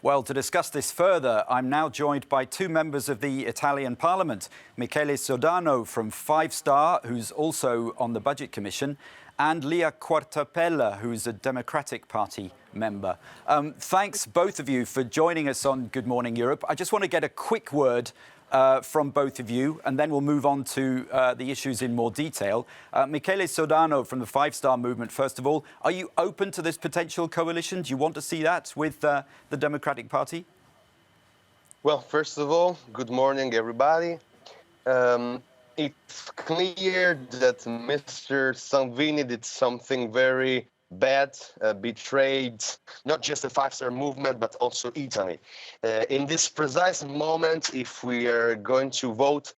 Well, to discuss this further, I'm now joined by two members of the Italian Parliament, Michele Sodano from Five Star, who's also on the Budget Commission, and Lia Quartapelle, who's a Democratic Party member. Thanks, both of you, for joining us on Good Morning Europe. I just want to get a quick word from both of you, and then we'll move on to the issues in more detail. Michele Sodano from the Five Star Movement, first of all, are you open to this potential coalition? Do you want to see that with the Democratic Party? Well, first of all, good morning, everybody. It's clear that Mr. Salvini did something very bad, betrayed not just the Five-Star Movement, but also Italy. In this precise moment, if we are going to vote,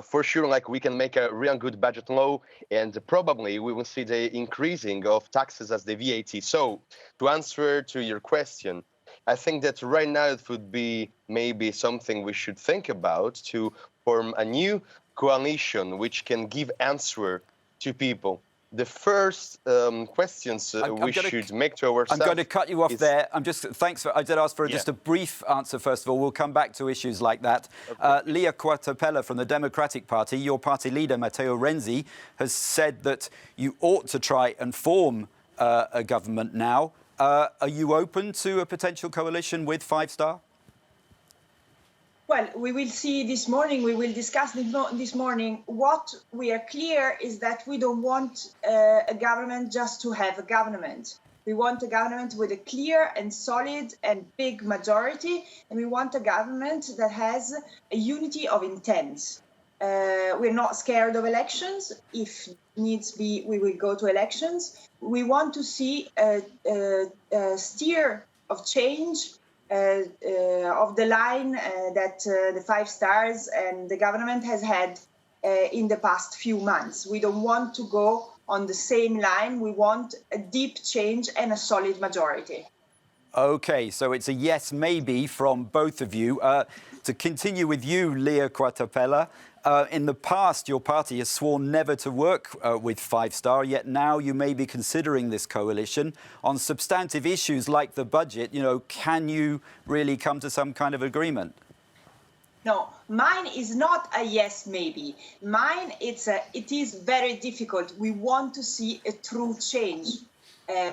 for sure, we can make a real good budget law, and probably we will see the increasing of taxes as the VAT. So, to answer to your question, I think that right now it would be maybe something we should think about to form a new coalition which can give answer to people. The first questions we should make to ourselves. I'm going to cut you off there. I did ask for just a brief answer first of all. We'll come back to issues like that. Okay. Lia Quartapelle from the Democratic Party, your party leader Matteo Renzi has said that you ought to try and form a government now. Are you open to a potential coalition with Five Star? Well, we will see this morning, we will discuss this morning. What we are clear is that we don't want a government just to have a government. We want a government with a clear and solid and big majority, and we want a government that has a unity of intent. We're not scared of elections. If needs be, we will go to elections. We want to see a steer of change of the line that the Five Stars and the government has had in the past few months. We don't want to go on the same line. We want a deep change and a solid majority. OK, so it's a yes, maybe from both of you. To continue with you, Lia Quartapelle, in the past, your party has sworn never to work with Five Star, yet now you may be considering this coalition. On substantive issues like the budget, can you really come to some kind of agreement? No, mine is not a yes, maybe. Mine, it is very difficult. We want to see a true change,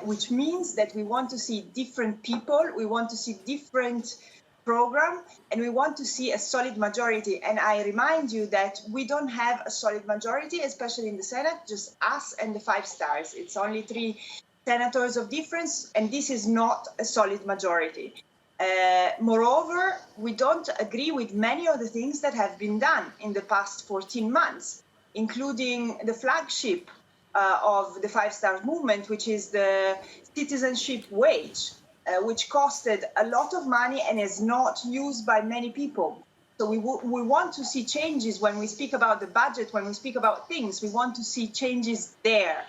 which means that we want to see different people, we want to see different program, and we want to see a solid majority. And I remind you that we don't have a solid majority, especially in the Senate, just us and the Five Stars. It's only 3 senators of difference, and this is not a solid majority. Moreover, we don't agree with many of the things that have been done in the past 14 months, including the flagship of the Five Star Movement, which is the citizenship wage, which costed a lot of money and is not used by many people. So we want to see changes when we speak about the budget, when we speak about things. We want to see changes there.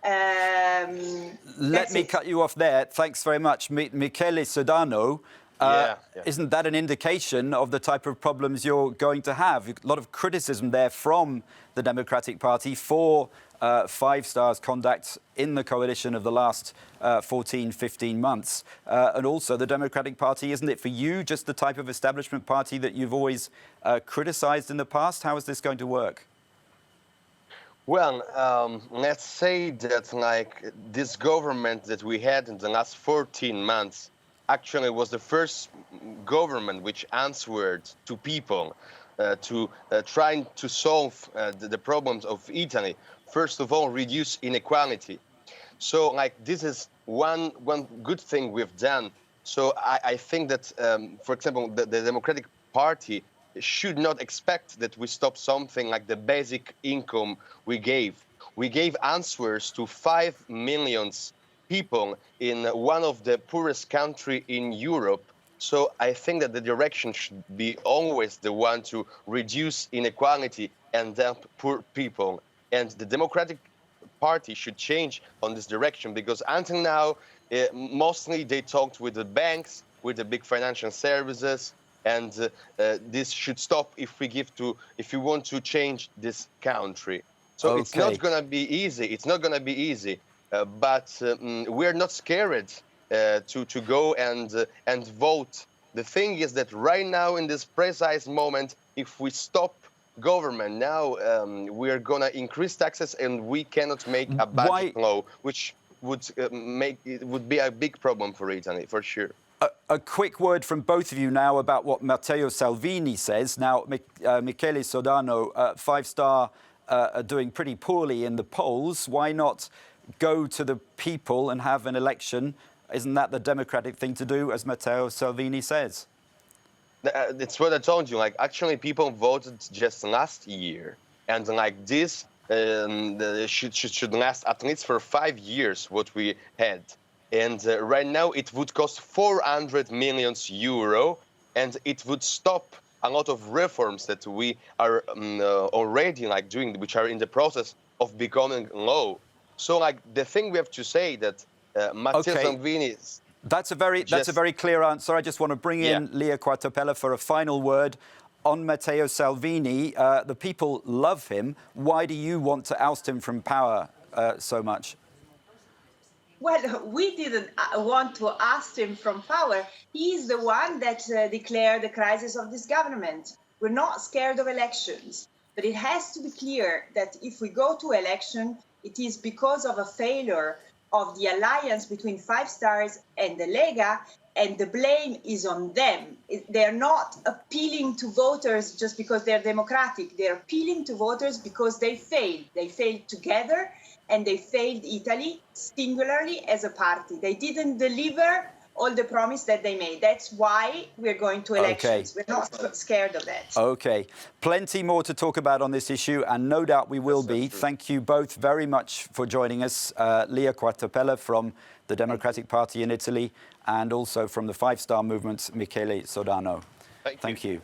Let me cut you off there. Thanks very much. Michele Sodano, isn't that an indication of the type of problems you're going to have? A lot of criticism there from the Democratic Party for Five Star's conduct in the coalition of the last 14, 15 months. And also the Democratic Party, isn't it for you just the type of establishment party that you've always criticised in the past? How is this going to work? Well, let's say that this government that we had in the last 14 months actually was the first government which answered to people to trying to solve the problems of Italy. First of all, reduce inequality. So this is one good thing we've done. So I think that, for example, the Democratic Party should not expect that we stop something like the basic income we gave. We gave answers to 5 million people in one of the poorest countries in Europe. So I think that the direction should be always the one to reduce inequality and help poor people. And the Democratic Party should change on this direction, because until now, mostly they talked with the banks, with the big financial services, and this should stop if we want to change this country. So It's not going to be easy. It's not going to be easy, but we're not scared to go and vote The thing is that right now, in this precise moment, if we stop government now, we are going to increase taxes and we cannot make a budget law, which would be a big problem for Italy, for sure. A quick word from both of you now about what Matteo Salvini says. Now, Michele Sodano, five-star, are doing pretty poorly in the polls. Why not go to the people and have an election? Isn't that the democratic thing to do, as Matteo Salvini says? That's what I told you. Like, actually, people voted just last year, and like this should last at least for 5 years. What we had, and right now it would cost 400 million euro, and it would stop a lot of reforms that we are already like doing, which are in the process of becoming law. So, like, the thing we have to say that Matteo Salvini. That's a very clear answer. I just want to bring in Lia Quartapelle for a final word on Matteo Salvini. The people love him. Why do you want to oust him from power so much? Well, we didn't want to oust him from power. He's the one that declared the crisis of this government. We're not scared of elections, but it has to be clear that if we go to election, it is because of a failure of the alliance between Five Stars and the Lega, and the blame is on them. They're not appealing to voters just because they're democratic. They're appealing to voters because they failed. They failed together, and they failed Italy singularly as a party. They didn't deliver all the promise that they made. That's why we're going to elections. We're not scared of that. Okay. Plenty more to talk about on this issue, and no doubt we will be. Thank you both very much for joining us. Lia Quartapelle from the Democratic Party in Italy, and also from the Five Star Movement, Michele Sodano. Thank you.